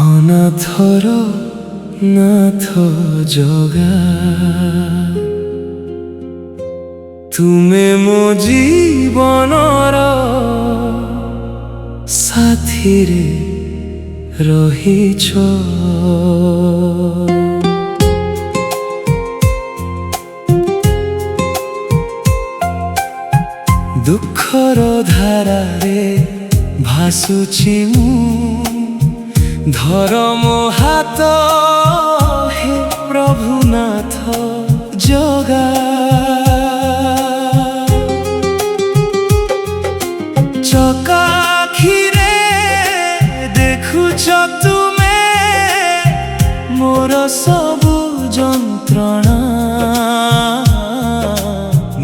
অনাথর নাথ জগা তুমে মো জীবনর সাথীরে রহিছ। দুঃখর ধারারে ভাসুছি মু, ধর ମୋ ହାତ হে প্রভুনাথ জগা। চকাখিরে দেখুছ তুমে মোর সবু যন্ত্রণা,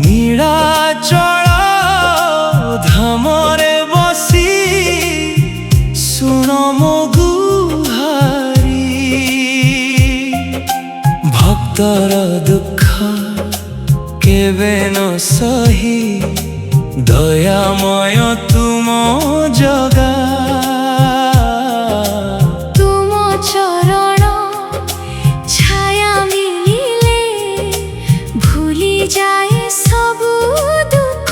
নীଳାচଳ ধামরে বসি শুণ ମୋ গুহারি। ভক্তর দুঃখ কেবে ন সহি, দয়াময় তুম জগা। তুম চরণ ছায়া মিলিলে ভুলি যায় সবু দুঃখ।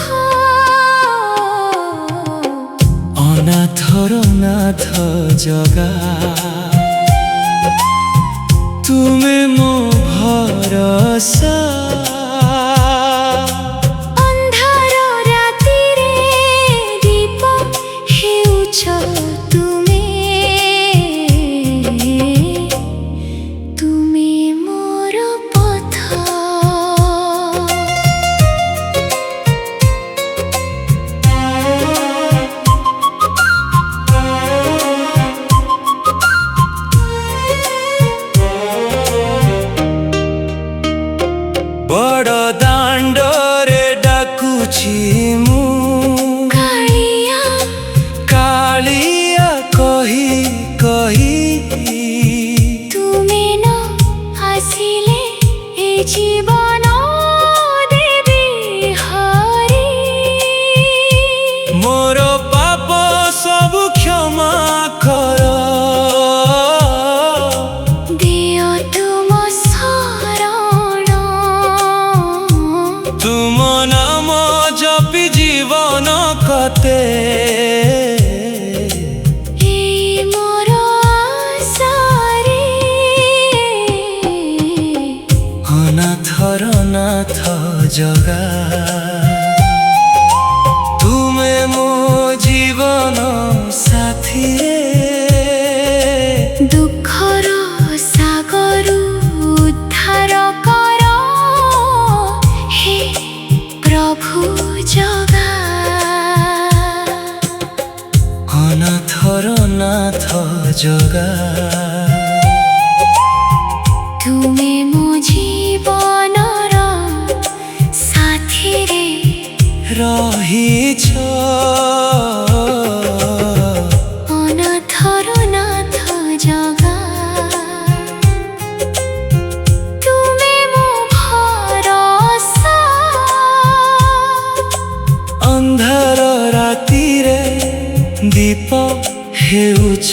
অনাথর নাথ জগা তুমে ମୋ ভরসা। ଅନ୍ଧାର ରାତିରେ ଦୀପ ହେଉଛ ତୁମେ, ତୁମେ ମୋର ପଥ। বড় দাণ্ডরে ডাকুছি মু, কাଳିয়া কালিয়া কহি কহি। ତୁମେ ନ ଆସିଲେ ଏ ଜୀବନ ଦେବି ହରି। মোর পাপ সবু ক্ষমা কর, দিଅ ତୁମ ଶରଣ। তুম নাম জপি জীবন কতে। এই ମୋର ଆଶାରେ অনাথর নাথ জগা তুমে মো জীবন সাথীরে। ଦୁଃଖର ସାଗରୁ ଉଦ୍ଧାର କର ହେ ପ୍ରଭୁ ଜଗା। অনাথর নাথ জগা ତୁମେ ମୋ ଜୀବନର ସାଥୀରେ রহিছ। অনাথর নাথ জগা ତୁମେ ମୋ ଭରସା। ଅନ୍ଧାର ରାତିରେ ଦୀପ ହେଉଛ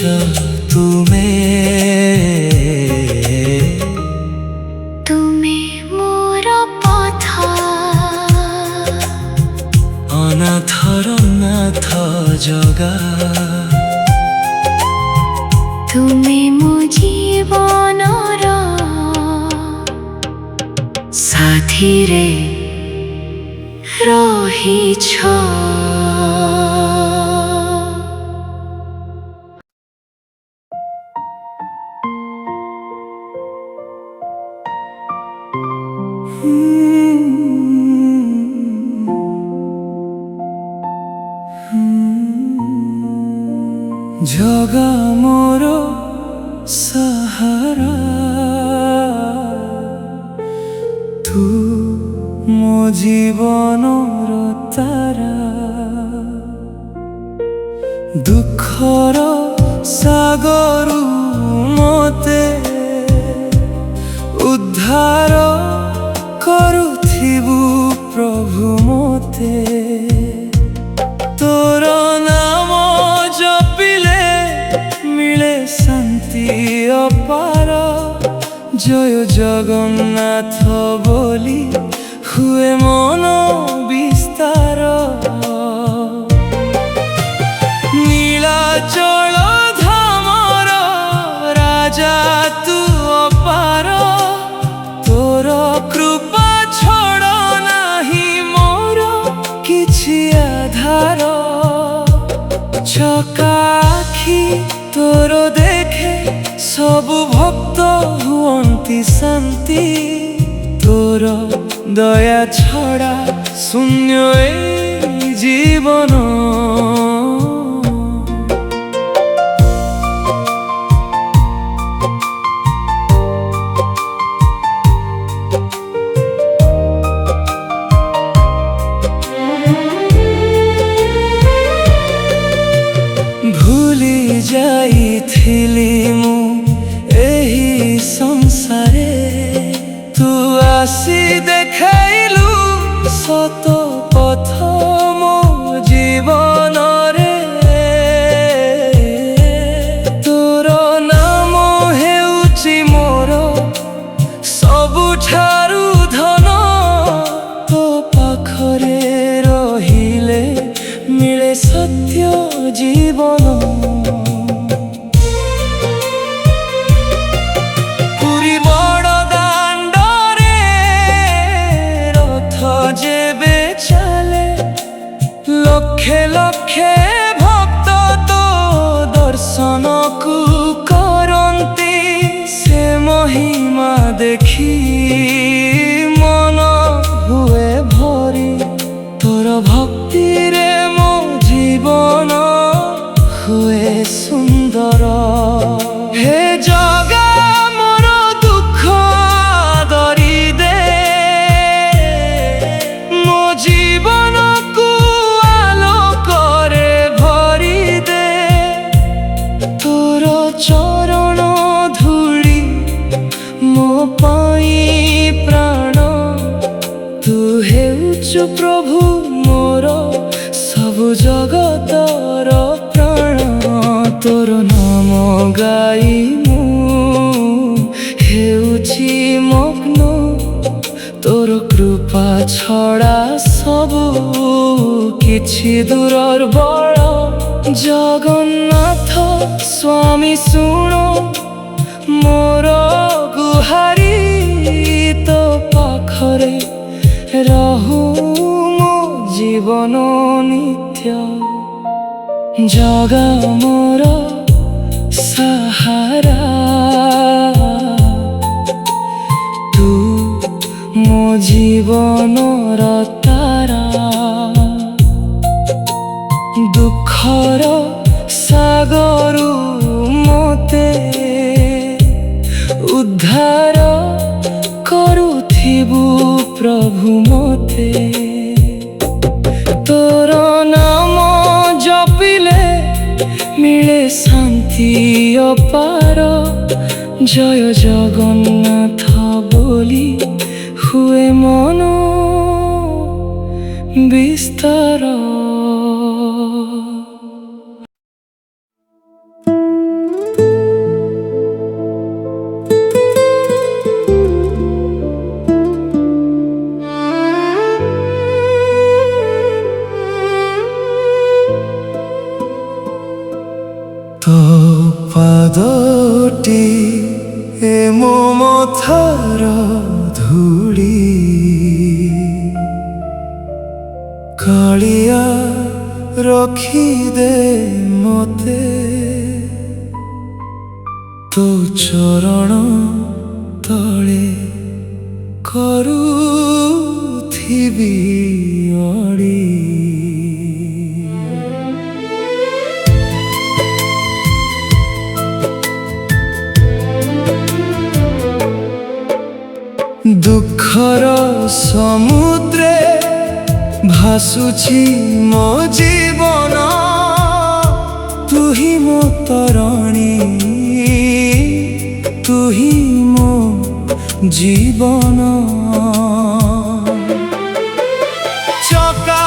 ତୁମେ, ତୁମେ ମୋର ପଥ। অনাথর নাথ জগা ତୁମେ ମୋ ଜୀବନର ସାଥୀରେ ରହିଛ। জগা মোর সাহারা, তু ମୋ ଜୀବନର ତାରା। ଦୁଃଖର ସାଗରୁ ମୋତେ ଉଦ୍ଧାର କରୁଥିବୁ ପ୍ରଭୁ ମୋ ମତେ ତୋର ନାମ ଜପିଲେ ମିଳେ ଶାନ୍ତି ଅପାର। ଜୟ ଜଗନ୍ନାଥ ବୋଲି ହୁଏ ମନ ବିସ୍ତାର। ନୀଳାଚଳ ଧାମର ରାଜା ତୁ ଅପାର। ତୋର କୃପା ଛଡ଼ ନାହିଁ ମୋର କିଛି ଆଧାର। ଚକା ଆଖି ତୋର ଦେଖେ ସବୁ ଭକ୍ତ ହୁଅନ୍ତି ଶାନ୍ତି। ତୋର ଦୟା ଛଡ଼ା ଶୂନ୍ୟ ଏ ଜୀବନ। ଭୁଲି ଯାଇଥିଲି ମୁଁ ଏହି ସଂସାରେ ତୁ ଆସି ଦେଖାଇଲୁ ସତ ପଥ ମୋ ଜୀବନରେ। ତୋର ନାମ ହେଉଛି ମୋର ସବୁଠାରୁ ଧନ। ତୋ ପାଖରେ ରହିଲେ ମିଳେ ସତ୍ୟ ଜୀବନ। ପୁରୀ ବଡ଼ ଦାଣ୍ଡରେ ରଥ ଯେବେ ଚାଲେ ଲକ୍ଷେ ଲକ୍ଷେ ଭକ୍ତ ତୋ ଦର୍ଶନକୁ କରନ୍ତି। ସେ ମହିମା ଦେଖି ମନ ହୁଏ ଭରି। ତୋର ଭକ୍ତିରେ ମୋ ଜୀବନ ହୁଏ ସୁନ୍ଦର। ହେ ଜଗା ମୋର ଦୁଃଖ ଆଦରି ଦେ ମୋ ଜୀବନକୁ ଆଲୋକରେ ଭରି ଦେ। ତୋର ଚରଣ ଧୂଳି ମୋ ପାଇଁ ପ୍ରାଣ। ତୁ ହେଉଛୁ ପ୍ରଭୁ ମୋର ସବୁ ଜଗତର ପ୍ରାଣ। ତୋର ନାମ ଗାଇ ମୁଁ ହେଉଛି ମଗ୍ନ। ତୋର କୃପା ଛଡ଼ା ସବୁ କିଛି ଦୁର୍ବଳ। ଜଗନ୍ନାଥ ସ୍ୱାମୀ ଶୁଣ ମୋର ଗୁହାରି। ତୋ ପାଖରେ ରହୁ ମୋ ଜୀବନ ନିତ୍ୟ। ଜଗା ମୋର ସାହାରା ତୁ ମୋ ଜୀବନର ତାରା। ଦୁଃଖର ସାଗରୁ ମତେ ଉଦ୍ଧାର କରୁଥିବୁ ପ୍ରଭୁ ମତେ। ତୋର ନାମ ଜପିଲେ ମିଳେ ଶାନ୍ତି ଅପାର। ଜୟ ଜଗନ୍ନାଥ ବୋଲି ହୁଏ ମନ ବିସ୍ତାର। তো ପାଦଟି ଏ ମୋ ମଥାର ଧୂଳି। କାଳିଆ ରଖିଦେ ମତେ ତୋ ଚରଣ ତଳେ କରୁଥିବି ଅଳି। ଦୁଃଖର ସମୁଦ୍ରେ ଭାସୁଛି ମୋ ଜୀବନ। ତୁ ହିଁ ମୋ ତରଣୀ, ତୁ ହିଁ ମୋ ଜୀବନ। ଚକା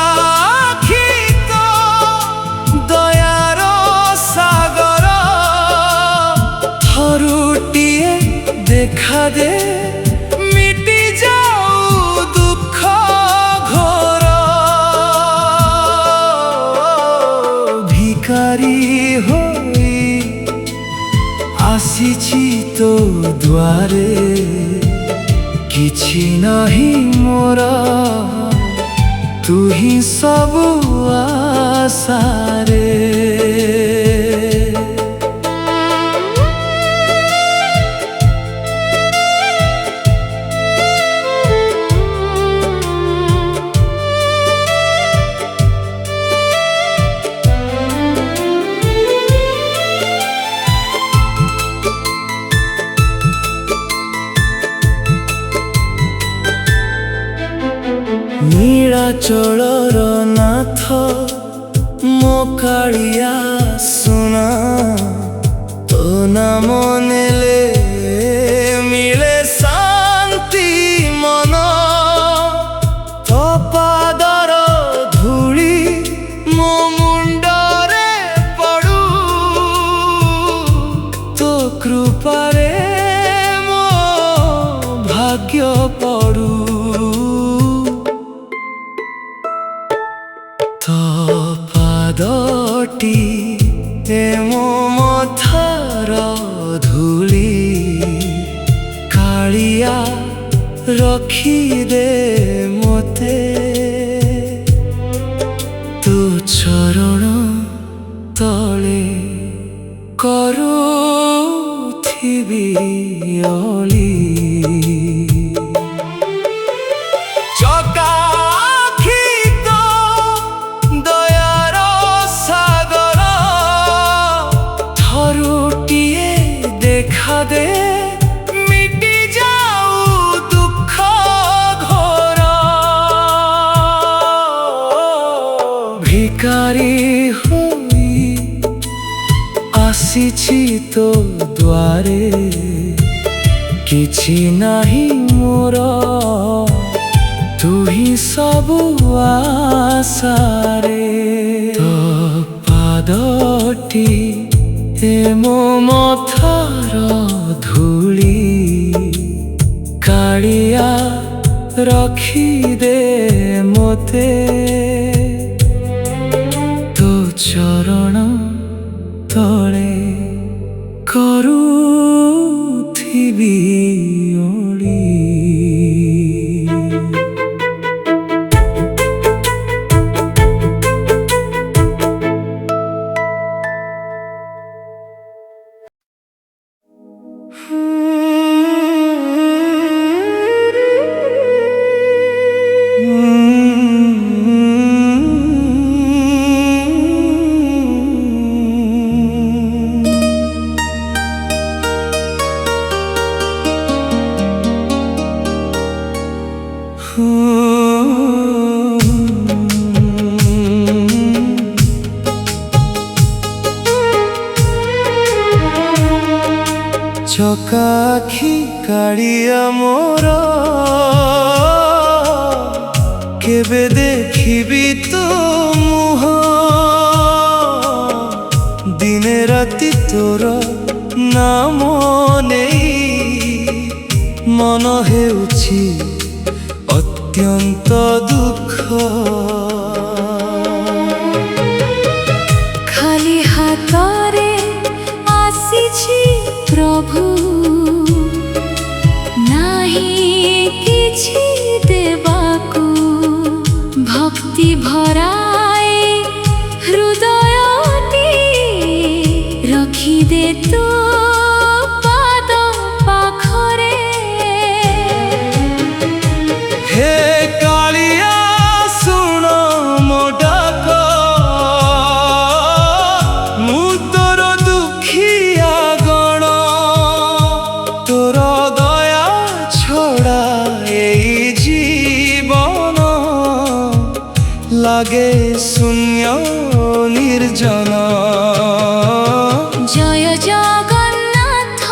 द्वारे किछि नाही मोर तू ही सब आसारे नीलाचलर नाथ मो कालिया सुना तो नाम नेले मिले शांति मन तो पादर धूली मो मुंडरे पड़ू तो कृपारे मो भाग्य पड़ू पादटी मो मथार धूली कालिया रखी दे मोते तू चरण तले करूथिबी अली दे मिटी जाऊ दुख घोर भिकारी होई आसीछि तो द्वारे किछि नाही मोर तू ही सब आसारे तो पादटी मो मथार धूली कालिया रखी दे मोते तो चरण तले करूथिबी अली चकाखी कालिया मोर केबे देखिबी तो मुह दिने राति तोर नाम नेई मन हेउछि अत्यंत दुख खाली हाथरे आसीछि प्रभु नाही किछि देबाकू भक्ति भराए हृदयटी रखी दे तो पाद पाखरे हे कालिया सुन मो डाक मु तोर दुखिया गण तोर दया छड़ा एई जीवन लागे शून्य निर्जन जय जगन्नाथ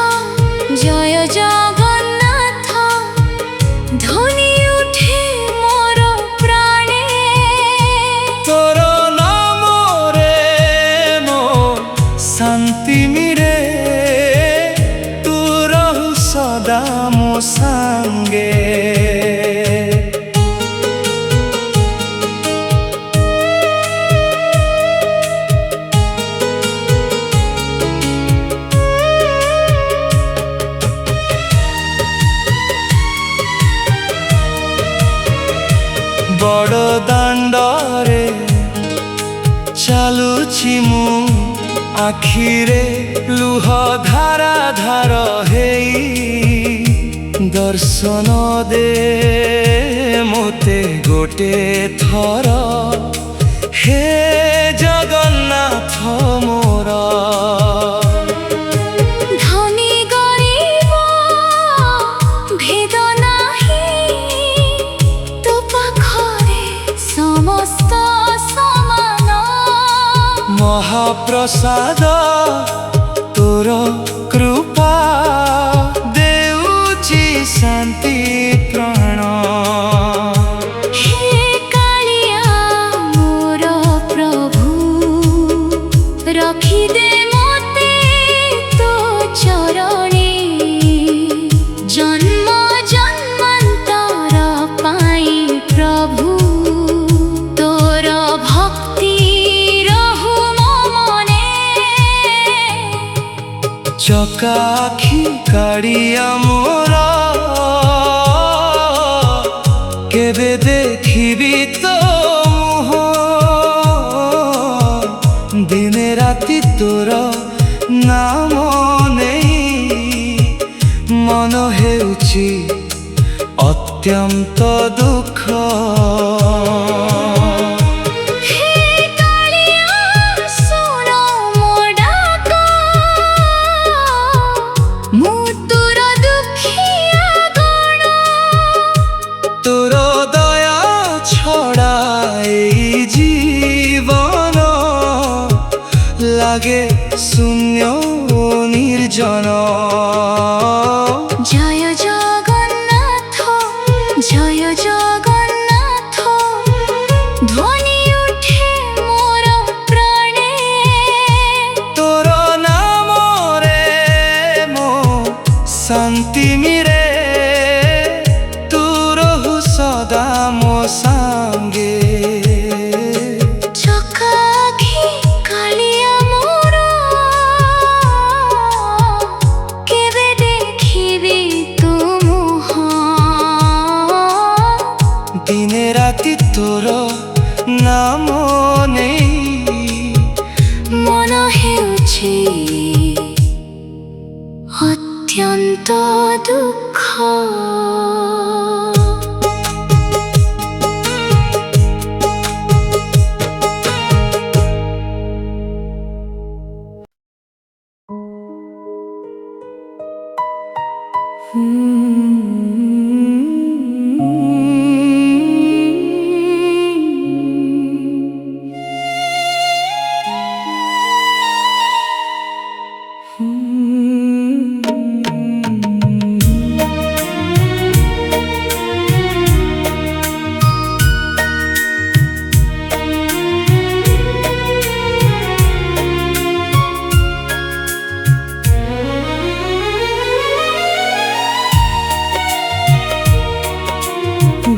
जय जगन्नाथ ध्वनि उठे मोर प्राणे तोर नाम रे मो शांति मिरे तू रहु सदा मो संगे ବଡ଼ ଦାଣ୍ଡରେ ଚାଲୁଛି ମୁଁ ଆଖିରେ ଲୁହ ଧାରା ଧାର ହେଇ ଦର୍ଶନ ଦେ ମୋତେ ଗୋଟେ ଥର ହେ ଜଗନ୍ନାଥ ମୋର। ଧନୀ ଗରିବ ଭେଦ ନାହିଁ ତୋ ପାଖରେ ସମସ୍ତ ସମାନ। ମହାପ୍ରସାଦ ତୋର କୃପା ଦେଉଛି ଶାନ୍ତି ପ୍ରାଣ। ହେ କାଳିଆ ମୋର ପ୍ରଭୁ ରଖିଦେ ମୋତେ ତୋ ଚରଣେ। ଜନ୍ମ ଜନ୍ମାନ୍ତର ପାଇଁ ପ୍ରଭୁ ତୋର ଭକ୍ତି ରହୁ ମୋ ମନେ। ଚକା ଆଖି କାଳିଆ ମୋର କେବେ ଦେଖିବି ତୋ ମୁହଁ। ଦିନେ ରାତି ତୋର ନାମ ନେଇ ମନ ହେଉଛି ଅତ୍ୟନ୍ତ ଦୁଃଖ। ହେ କାଳିଆ ଶୁଣ ମୋ ଡାକ, ମୁଁ ତୋର ଦୁଃଖିଆ ଗଣ। ତୋର ଦୟା ଛଡ଼ା ଏଇ ଜୀବନ ଲାଗେ ଶୂନ୍ୟ ଓ ନିର୍ଜନ। জয় জগন্নাথ জয় জগন্নাথ ধ্বনি উঠে মোর প্রাণে। তোর নামরে মো শান্তি মিরে তু রহু সদা মো সাঙ্গে। চকা আখি কালিয়া মোর কেবে দেখিবি তু মুহ। দিনে রাতি তোর নাম নেই মন ହେଉଛି অত্যন্ত দুঃখ।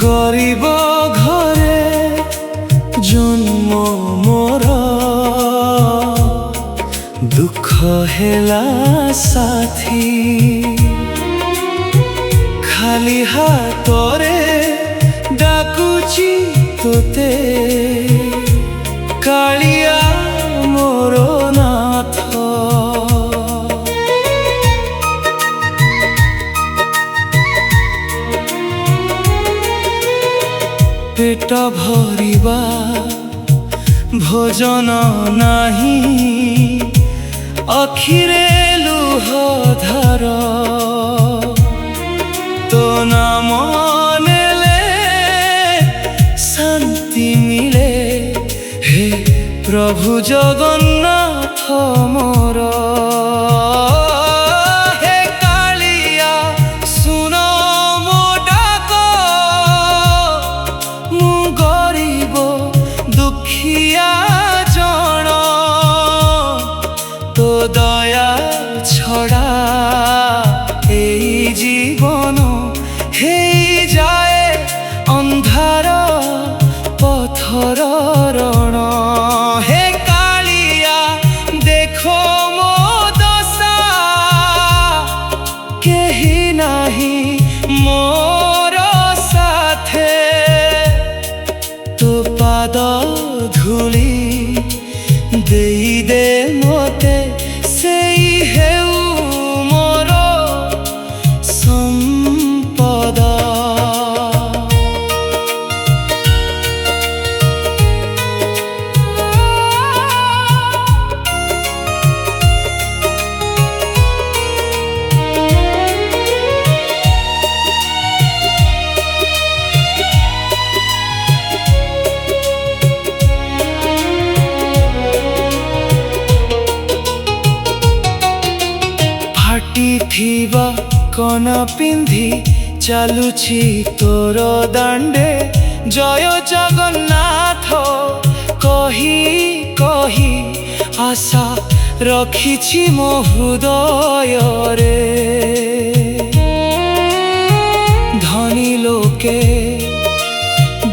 গরিব ঘরে জন্ম মোর দুঃখ হেলা সাথী। খালি হাতরে ডাকুছি তোতে কালিয়া মোর নাথ। পেট ভরিবা ভোজন নাহি অখিরে লুহ ধার। তো নাম নেলে শান্তি মিলে হে প্রভু জগন্নাথ মোর। হে কালিয়া শুন মো ডাক, মু গরিব দুঃখিয়া জণ। তো দয়া ছড়া এই জীবন হে ଥିବା କନା ପିନ୍ଧି ଚାଲୁଛି ତୋର ଦାଣ୍ଡେ ଜୟ ଜଗନ୍ନାଥ କହି କହି ଆଶା ରଖିଛି ମୋ ହୃଦୟରେ। ଧନୀ ଲୋକେ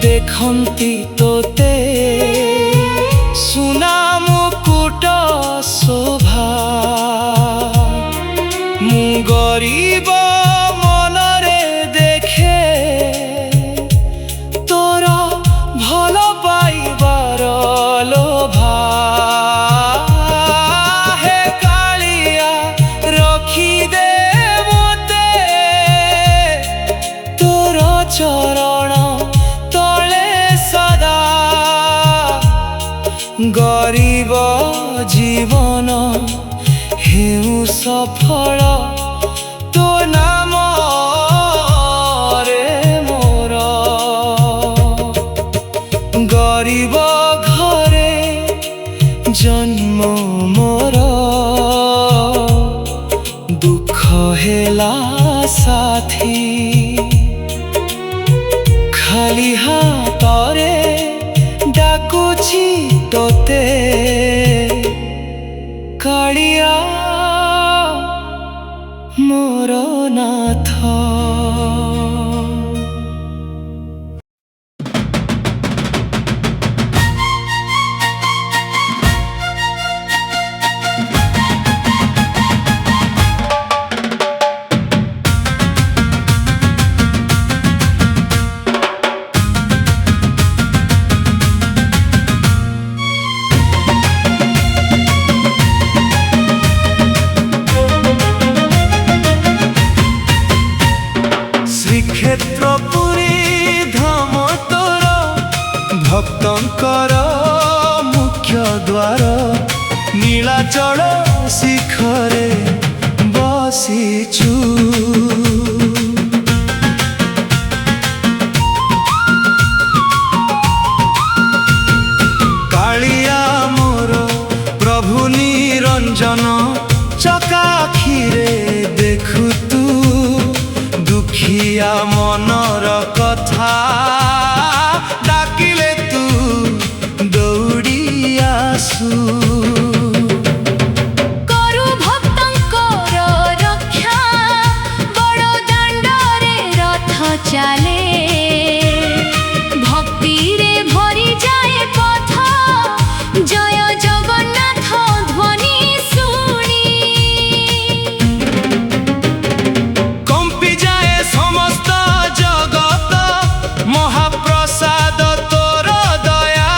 ଦେଖନ୍ତି ତୋତେ ସୁନା ମୁକୁଟ ଶୋଭା, ମୁଁ ଗରିବ ମନରେ ଦେଖେ ତୋର ଭଲ ପାଇବାର ଲୋଭା। ହେ କାଳିଆ ରଖିଦେ ମୋତେ ତୋର ଚରଣ ତଳେ ସଦା, ଗରିବ ଜୀବନ ହେଉ ସଫଳ ତୋ ନାମରେ ମୋର। ଗରିବ ଘରେ ଜନ୍ମ ମୋର, ଦୁଃଖ ହେଲା ସାଥୀ, ଖାଲି ହାତରେ ଡାକୁଛି ତୋତେ କାଳିଆ ମୋର ନାଥ। ଶ୍ରୀକ୍ଷେତ୍ର ପୁରୀ ଧାମ ତୋର, ଭକ୍ତଙ୍କର ମୁଖ୍ୟ ଦ୍ୱାର, ନୀଳାଚଳ ଶିଖରେ ବସିଛୁ। କାଳିଆ ମୋର ପ୍ରଭୁ ନିରଞ୍ଜନ, ଚକାଖିରେ ଦେଖୁ ତୁ ଦୁଃଖିଆ ମନର କଥା, ଡାକିଲେ ତୁ ଦୌଡ଼ି ଆସୁ। କରୁ ଭକ୍ତଙ୍କର ରକ୍ଷା, ବଡ଼ ଦାଣ୍ଡରେ ରଥ ଚାଲେ, ଭକ୍ତିରେ ଭରି ଯାଏ ପଥ, ଜୟ ଜଗନ୍ନାଥ ଧ୍ୱନି ଶୁଣି। କମ୍ପି ଯାଏ ସମସ୍ତ ଜଗତ, ମହାପ୍ରସାଦ ତୋର ଦୟା,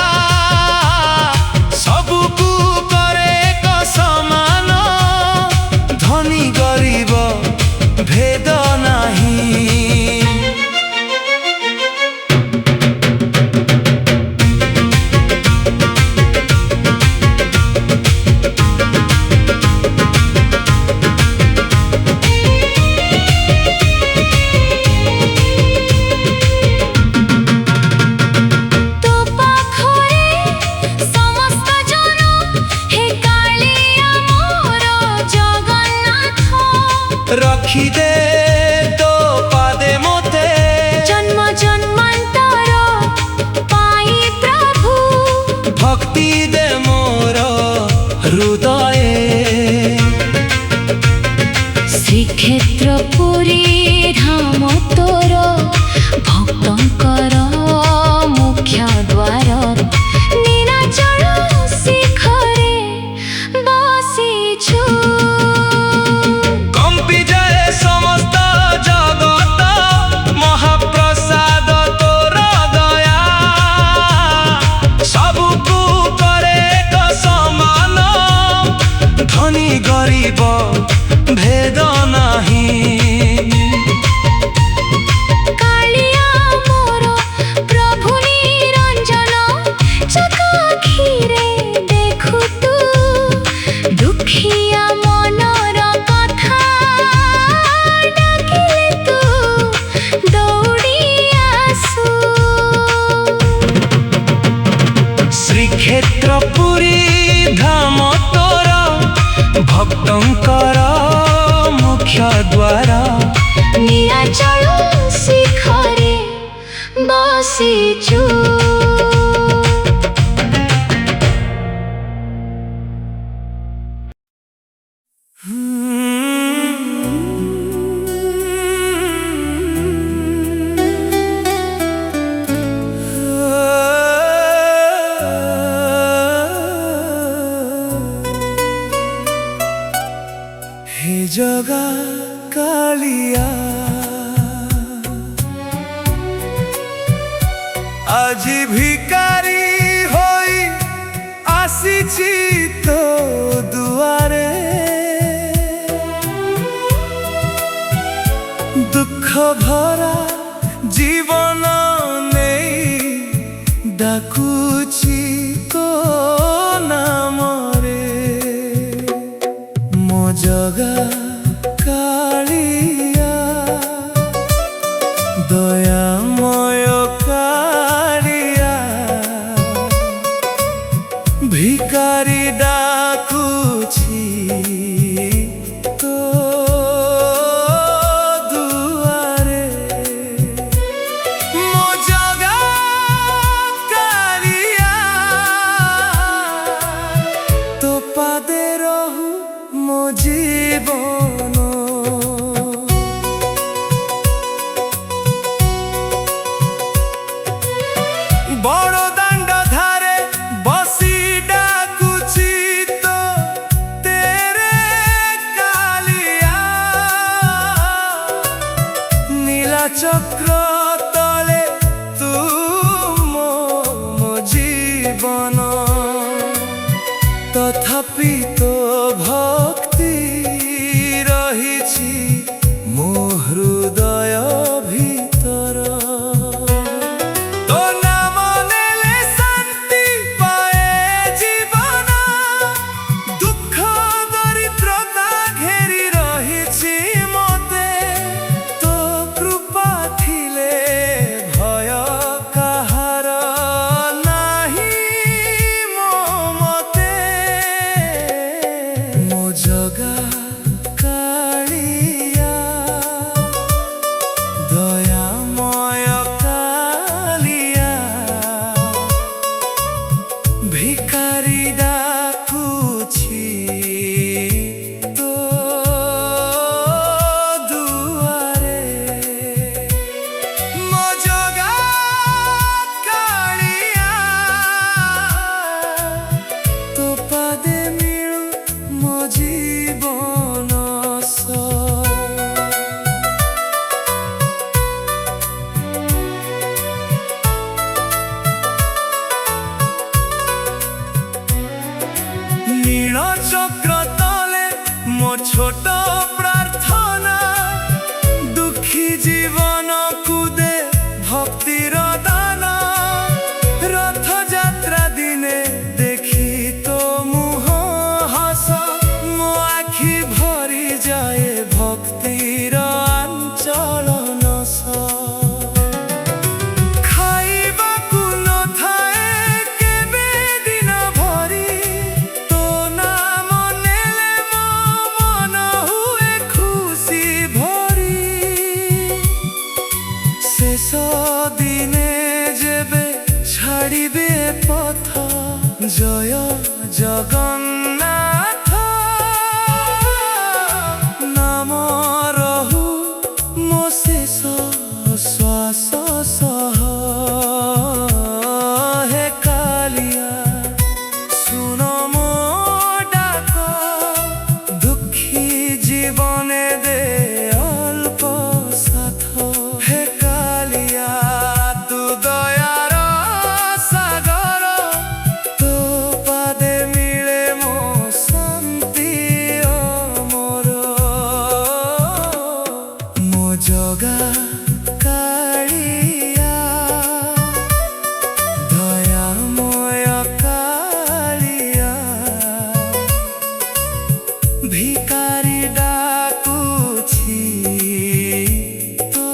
ସବୁକୁ କରେ ଏକ ସମାନ, ଧନୀ ଗରିବ ଭେଦ ନାହିଁ। ତୋ ପାଖରେ ସମସ୍ତ ଜନ, ହେ କାଳିଆ ମୋର ଜଗନ୍ନାଥ। ରଖିଦେ ତୋ ପାଦେ ମୋତେ ଜନ୍ମ ଜନ୍ମାନ୍ତର ପାଇ ପ୍ରଭୁ, ଭକ୍ତି ଦେ ମୋର ହୃଦଏ। ଶ୍ରୀକ୍ଷେତ୍ର ପୁରୀ ଧାମ ତୋର, ଭକ୍ତଙ୍କର ମୁଖ୍ୟ ଦ୍ୱାର, ନୀଳାଚଳ ଶିଖରେ ବସିଛୁ। କମ୍ପି ଯାଏ ସମସ୍ତ ଜଗତ, ମହାପ୍ରସାଦ ତୋର ଦୟା, ସବୁକୁ କରେ ଏକ ସମାନ, ଧନୀ ଗରିବ ଭେଦ ନାହିଁ। ଆସିଛୁ। হে জগা কালিয়া আজি ভিকারি হই আসিছি তো দুয়ারে, দুঃখ ভরা জীবন নেই ডাকুছি তো নামরে। ମୋ ଜଗା କାଳିଆ ଦୟାମୟ କାଳିଆ ଭିକାରୀ ଡାକୁଛି ତୋ ଦୁଆରେ। ମୋ ଜଗା କାଳିଆ ତୋ ପାଦେ ରହୁ ମୋ ଜୀବନ। ବଡ଼ ଦାଣ୍ଡ ଧାରେ ବସି ଡାକୁଛି ତ ତେରେ କାଳିଆ, ନୀଲା ଚକ୍ର ତଳେ ତୁ ମୋ ଜୀବନ। ତଥାପି ତୋ ଭକ୍ତି ରହିଛି ମୋ ହୃଦୟ ଭିତର। ତୋ ନାମ ନେଲେ ଶାନ୍ତି ପାଏ ଜୀବନ, ଦୁଃଖ ଦରିଦ୍ରତା ଘେରି ରହିଛି ମୋତେ। ତୋ କୃପା ଥିଲେ ଭୟ କାହାର ନାହିଁ ମୋ ମତେ। ମୋ ଜଗା କାଳିଆ ଦୟାମୟ କାଳିଆ ଭିକାରୀ ଡାକୁଛି ତୋ ଦୁଆରେ। ମୋ ଜଗା କାଳିଆ ତୋ ପାଦେ ମିଳୁ ମୋ ଜୀବନ ସହ। নীল চক্র তলে ମୋ ଛୋଟ ପ୍ରାର୍ଥନା, ଦୁଃଖୀ ଜୀବନକୁ ଦେ ଭକ୍ତିର ଦାନ। ରଥଯାତ୍ରା ଦିନେ ଦେଖି ତୋ ମୁହଁ ହସ, ମୋ ଆଖି ଭରି ଯାଏ ଭକ୍ତିର ଆଞ୍ଚଳନ ସହ। ଖାଇବାକୁ ନଥାଏ କେବେ ଦିନ ଭରି, ତୋ ନାମ ନେଲେ ମୋ ମନ ହୁଏ ଖୁସି ଭରି। ଶେଷ ଦିନେ ଯେବେ ଛାଡ଼ିବେ ପଥ, ଜୟ ଜଗନ୍ନାଥ ନାମ ରହୁ ମୋ ଶେଷ ଶ୍ୱାସ ସହ। ହେ କାଳିଆ ଶୁଣ ମୋ ଡାକ, ଦୁଃଖୀ ଜୀବନେ ଦେ ଅଳ୍ପ ସାଥ। ହେ କାଳିଆ ତୁ ଦୟାର ସାଗର, ତୋ ପାଦେ ମିଳେ ମୋ ଶାନ୍ତି ଓ ମୋର। ମୋ ଜଗା କାଳିଆ ଦୟାମୟ କାଳିଆ ଭିକାରୀ ଡାକୁଛି ତୋ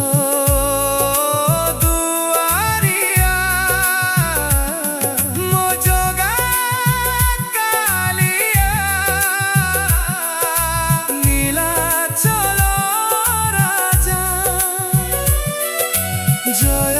ଦୁଆରିଆ। ମୋ ଜଗା କାଳିଆ ନୀଳାଚଳ ରାଜା, ଜୟ